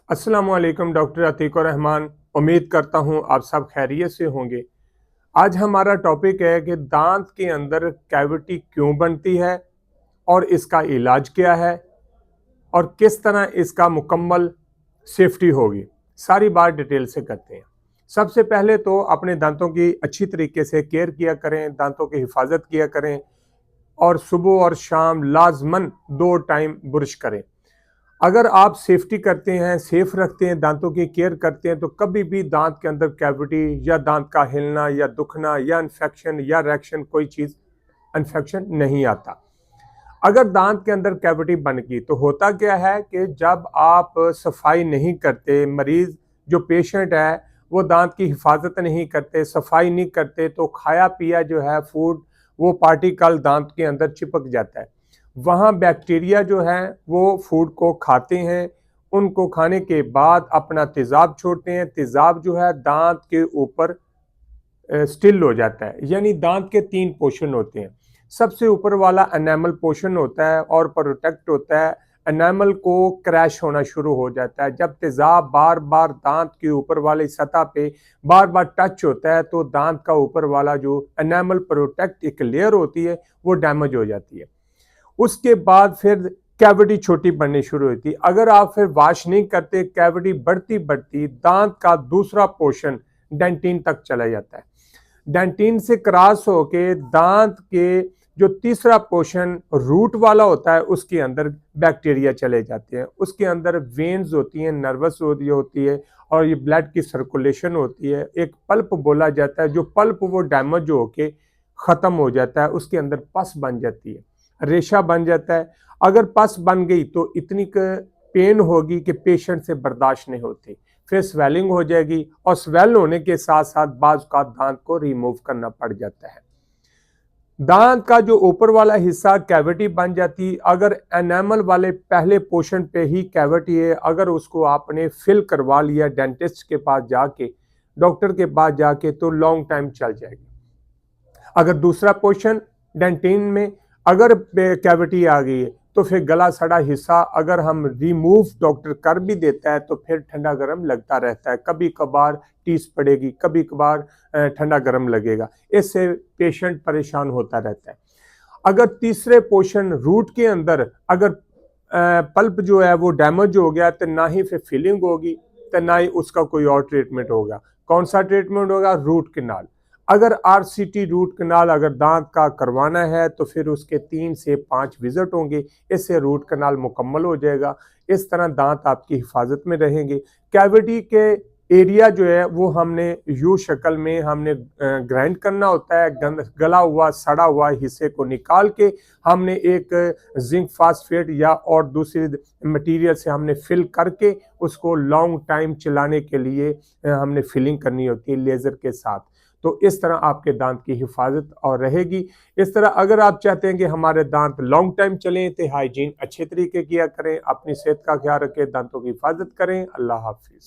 अस्सलामु अलैकुम डॉक्टर अतीकुर रहमान। उम्मीद करता हूँ आप सब खैरियत से होंगे। आज हमारा टॉपिक है कि दांत के अंदर कैविटी क्यों बनती है और इसका इलाज क्या है और किस तरह इसका मुकम्मल सेफ्टी होगी। सारी बात डिटेल से करते हैं। सबसे पहले तो अपने दांतों की अच्छी तरीके से केयर किया करें, दांतों की हिफाजत किया करें और सुबह और शाम लाजमन 2 टाइम ब्रश करें। अगर आप सेफ्टी करते हैं, सेफ रखते हैं, दांतों की केयर करते हैं, तो कभी भी दांत के अंदर कैविटी या दांत का हिलना या दुखना या इन्फेक्शन या रिएक्शन कोई चीज़ इन्फेक्शन नहीं आता। अगर दांत के अंदर कैविटी बन गई तो होता क्या है कि जब आप सफाई नहीं करते, मरीज जो पेशेंट है वो दांत की हिफाजत नहीं करते, सफाई नहीं करते, तो खाया पिया जो है फूड वो पार्टिकल दांत के अंदर चिपक जाता है। वहाँ बैक्टीरिया जो है वो फूड को खाते हैं, उनको खाने के बाद अपना तेज़ाब छोड़ते हैं। तेज़ाब जो है दांत के ऊपर स्टिल हो जाता है, यानी दांत के 3 पोर्शन होते हैं। सबसे ऊपर वाला एनामल पोर्शन होता है और प्रोटेक्ट होता है। एनामल को क्रैश होना शुरू हो जाता है जब तेज़ाब बार बार दांत के ऊपर वाली सतह पे बार बार टच होता है, तो दांत का ऊपर वाला जो एनामल प्रोटेक्ट एक लेयर होती है वो डैमेज हो जाती है। उसके बाद फिर कैविटी छोटी बननी शुरू होती है। अगर आप फिर वॉश नहीं करते, कैविटी बढ़ती बढ़ती दांत का दूसरा पोर्शन डेंटिन तक चला जाता है। डेंटिन से क्रॉस होके दांत के जो तीसरा पोर्शन रूट वाला होता है उसके अंदर बैक्टीरिया चले जाते हैं। उसके अंदर वेन्स होती हैं, नर्वस होती है और ये ब्लड की सर्कुलेशन होती है। एक पल्प बोला जाता है, जो पल्प वो डैमेज होके ख़त्म हो जाता है, उसके अंदर पस बन जाती है, रेशा बन जाता है। अगर पस बन गई तो इतनी पेन होगी कि पेशेंट से बर्दाश्त नहीं होती, फिर स्वेलिंग हो जाएगी और स्वेल होने के साथ साथ बाज़ का दांत को रिमूव करना पड़ जाता है। दांत का जो ऊपर वाला हिस्सा कैविटी बन जाती, अगर एनामल वाले पहले पोर्शन पे ही कैविटी है, अगर उसको आपने फिल करवा लिया डेंटिस्ट के पास जाके, डॉक्टर के पास जाके, तो लॉन्ग टाइम चल जाएगी। अगर दूसरा पोर्शन डेंटिन में अगर कैविटी आ गई है तो फिर गला सड़ा हिस्सा अगर हम रिमूव डॉक्टर कर भी देता है तो फिर ठंडा गर्म लगता रहता है। कभी कभार टीस पड़ेगी, कभी कभार ठंडा गर्म लगेगा, इससे पेशेंट परेशान होता रहता है। अगर तीसरे पोर्शन रूट के अंदर अगर पल्प जो है वो डैमेज हो गया तो ना ही फिर फिलिंग होगी, तो ना ही उसका कोई और ट्रीटमेंट होगा। कौन सा ट्रीटमेंट होगा? Root canal. अगर आरसीटी रूट कैनाल अगर दांत का करवाना है तो फिर उसके 3 से 5 विजिट होंगे, इससे रूट कैनाल मुकम्मल हो जाएगा। इस तरह दांत आपकी हिफाजत में रहेंगे। कैविटी के एरिया जो है वो हमने यू शक्ल में हमने ग्राइंड करना होता है। गला हुआ सड़ा हुआ हिस्से को निकाल के हमने एक जिंक फास्फेट या और दूसरी मटेरियल से हमने फिल करके उसको लॉन्ग टाइम चलाने के लिए हमने फिलिंग करनी होती है लेज़र के साथ। तो इस तरह आपके दांत की हिफाजत और रहेगी। इस तरह अगर आप चाहते हैं कि हमारे दांत लॉन्ग टाइम चलें तो हाइजीन अच्छे तरीके किया करें, अपनी सेहत का ख्याल रखें, दांतों की हिफाजत करें। अल्लाह हाफिज़।